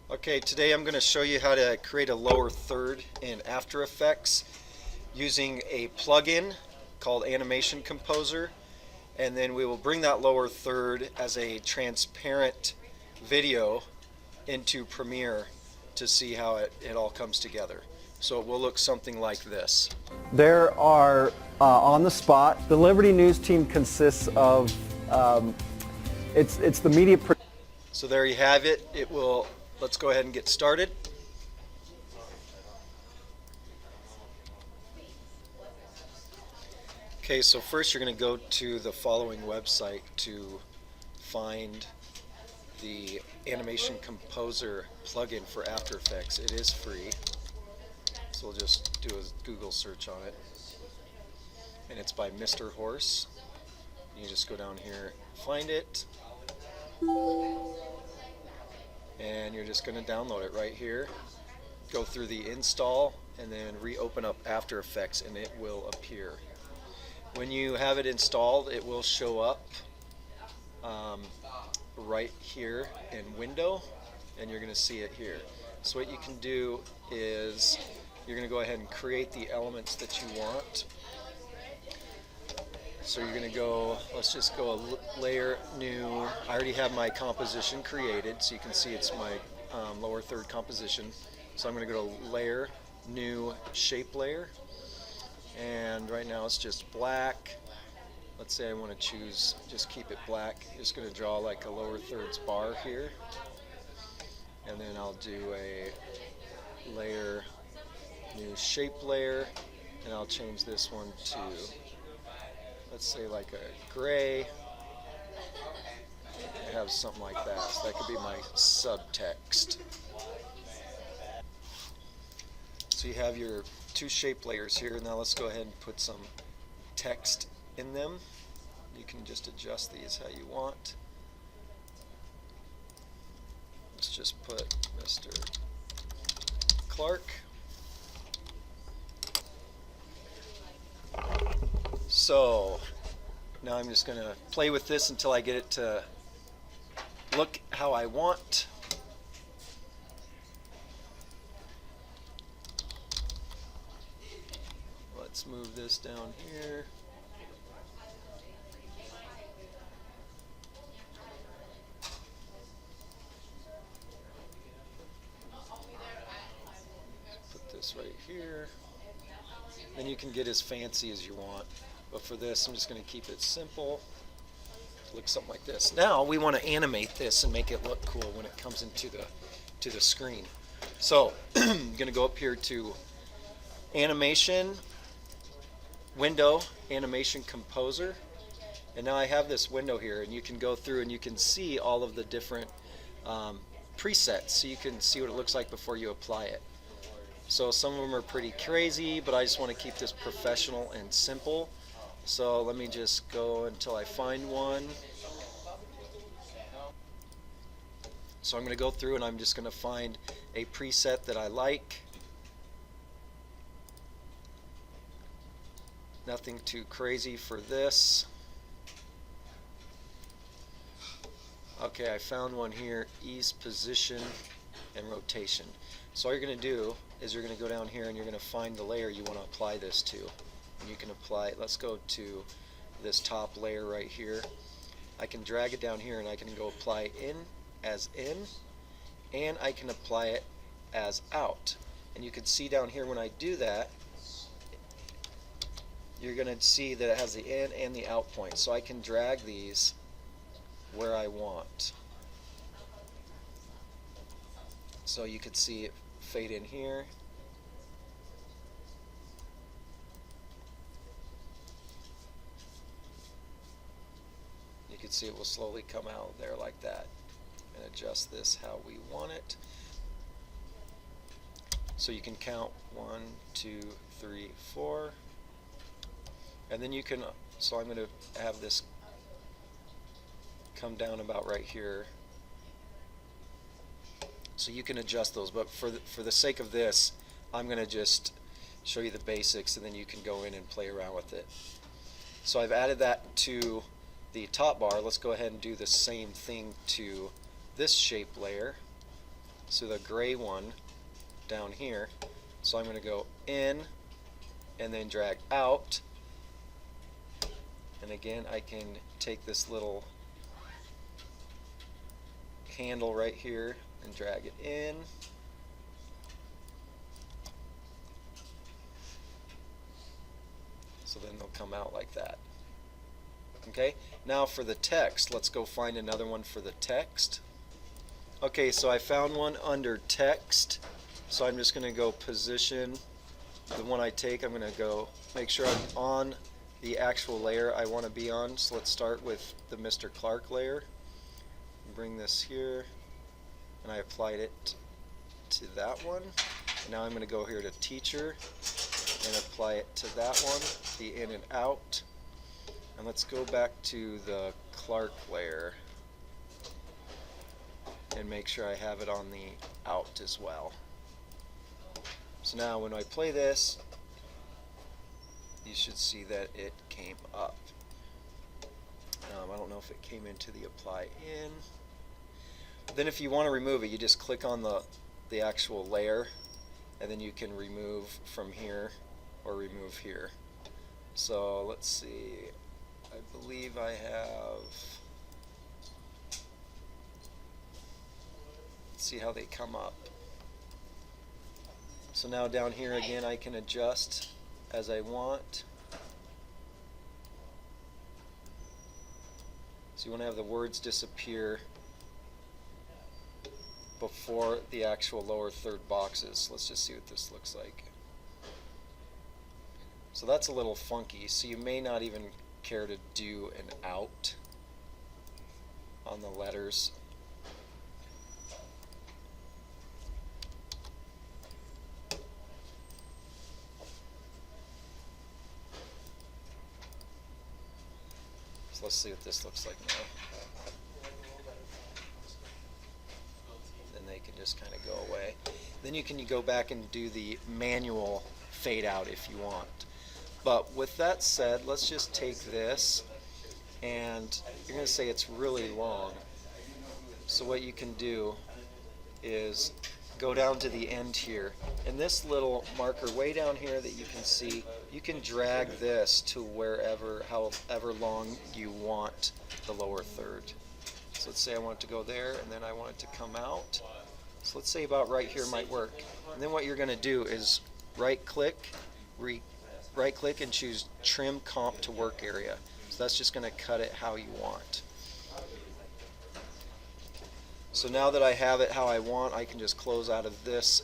Okay, today I'm going to show you how to create a lower third in After Effects using a plugin called Animation Composer, and then we will bring that lower third as a transparent video into Premiere to see how it all comes together. So it will look something like this. There are, on the spot, the Liberty News team consists of, it's the media. So there you have it. Let's go ahead and get started. Okay, so first you're going to go to the following website to find the Animation Composer plugin for After Effects. It is free, so we'll just do a Google search on it. And it's by Mr. Horse. You just go down here, find it, and you're just going to download it right here. Go through the install and then reopen up After Effects and it will appear. When you have it installed, it will show up right here in Window, and you're going to see it here. So what you can do is you're going to go ahead and create the elements that you want. So you're going to go, let's just go a layer, new. I already have my composition created, so you can see it's my lower third composition. So I'm going to go to layer, new shape layer. And right now it's just black. Let's say I want to choose, just keep it black. Just going to draw like a lower thirds bar here. And then I'll do a layer, new shape layer, and I'll change this one to, let's say like a gray. I have something like that. So that could be my subtext. So you have your two shape layers here. Now let's go ahead and put some text in them. You can just adjust these how you want. Let's just put Mr. Clark. So now I'm just going to play with this until I get it to look how I want. Let's move this down here. Put this right here. Then you can get as fancy as you want. But for this, I'm just going to keep it simple. Look something like this. Now we want to animate this and make it look cool when it comes into the screen. So I'm going to go up here to Animation, Window, Animation Composer, and now I have this window here, and you can go through and you can see all of the different presets, so you can see what it looks like before you apply it. So some of them are pretty crazy, but I just want to keep this professional and simple. So let me just go until I find one. So I'm going to go through and I'm just going to find a preset that I like. Nothing too crazy for this. Okay, I found one here, ease, position, and rotation. So all you're going to do is you're going to go down here and you're going to find the layer you want to apply this to. And you can apply it, let's go to this top layer right here. I can drag it down here and I can go apply in, and I can apply it as out. And you can see down here when I do that, you're going to see that it has the in and the out point. So I can drag these where I want. So you can see it fade in here. You can see it will slowly come out there like that. And adjust this how we want it. So you can count 1, 2, 3, 4. And then you can, so I'm going to have this come down about right here. So you can adjust those, but for the sake of this, I'm going to just show you the basics, and then you can go in and play around with it. So I've added that to the top bar. Let's go ahead and do the same thing to this shape layer. So the gray one down here. So I'm going to go in and then drag out. And again, I can take this little handle right here and drag it in. So then they'll come out like that. Okay, now for the text, let's go find another one for the text. Okay, so I found one under text. So I'm just going to go position the one I take. I'm going to go make sure I'm on the actual layer I want to be on. So let's start with the Mr. Clark layer. Bring this here, and I applied it to that one. And now I'm going to go here to teacher and apply it to that one, the in and out. And let's go back to the Clark layer and make sure I have it on the out as well. So now when I play this, you should see that it came up. I don't know if it came into the apply in. Then if you want to remove it, you just click on the actual layer, and then you can remove from here or remove here. So let's see, I believe I have, let's see how they come up. So now down here again I can adjust as I want. So you want to have the words disappear before the actual lower third boxes. Let's just see what this looks like. So that's a little funky, so you may not even care to do an out on the letters. So let's see what this looks like now. Then they can just kind of go away. Then you can go back and do the manual fade out if you want. But with that said, let's just take this, and you're going to say it's really long. So what you can do is go down to the end here, and this little marker way down here that you can see, you can drag this to wherever, however long you want the lower third. So let's say I want it to go there, and then I want it to come out. So let's say about right here might work. And then what you're going to do is right click and choose trim comp to work area. So that's just going to cut it how you want. So now that I have it how I want, I can just close out of this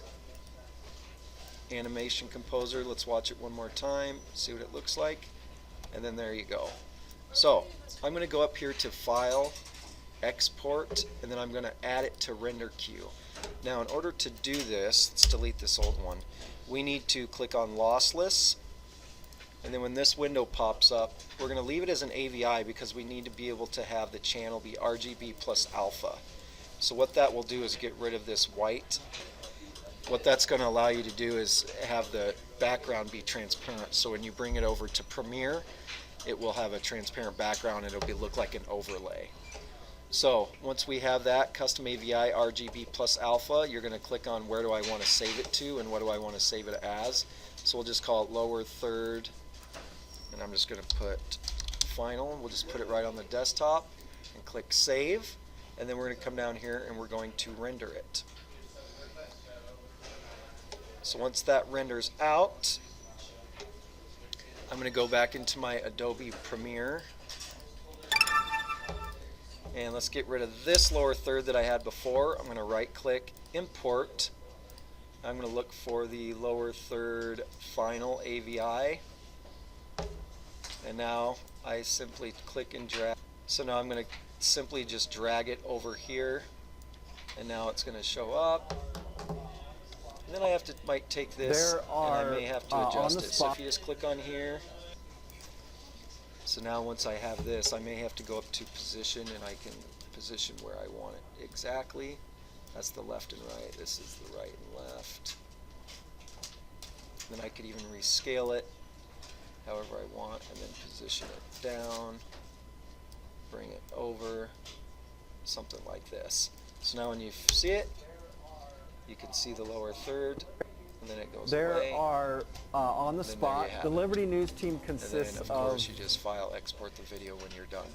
animation composer. Let's watch it one more time, see what it looks like, and then there you go. So I'm going to go up here to File, Export, and then I'm going to add it to Render Queue. Now in order to do this, let's delete this old one. We need to click on Lossless, and then when this window pops up, we're going to leave it as an AVI because we need to be able to have the channel be RGB plus alpha. So what that will do is get rid of this white. What that's going to allow you to do is have the background be transparent. So when you bring it over to Premiere, it will have a transparent background and it'll look like an overlay. So once we have that custom AVI RGB plus alpha, you're going to click on where do I want to save it to and what do I want to save it as. So we'll just call it lower third, and I'm just going to put final. We'll just put it right on the desktop and click save, and then we're going to come down here and we're going to render it. So once that renders out, I'm going to go back into my Adobe Premiere, and let's get rid of this lower third that I had before. I'm going to right click, import. I'm going to look for the lower third final AVI, and now I simply click and drag. So now I'm going to simply just drag it over here, and now it's going to show up. And then I might take this and I may have to adjust it. So if you just click on here, so now once I have this, I may have to go up to position, and I can position where I want it exactly. That's the left and right. This is the right and left. Then I could even rescale it however I want, and then position it down, bring it over, something like this. So now when you see it, You can see the lower third, and then it goes There away. are on the Then there spot. you have The it. Liberty News team And consists then, of course, you just file export the video when you're done.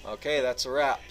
Okay, that's a wrap.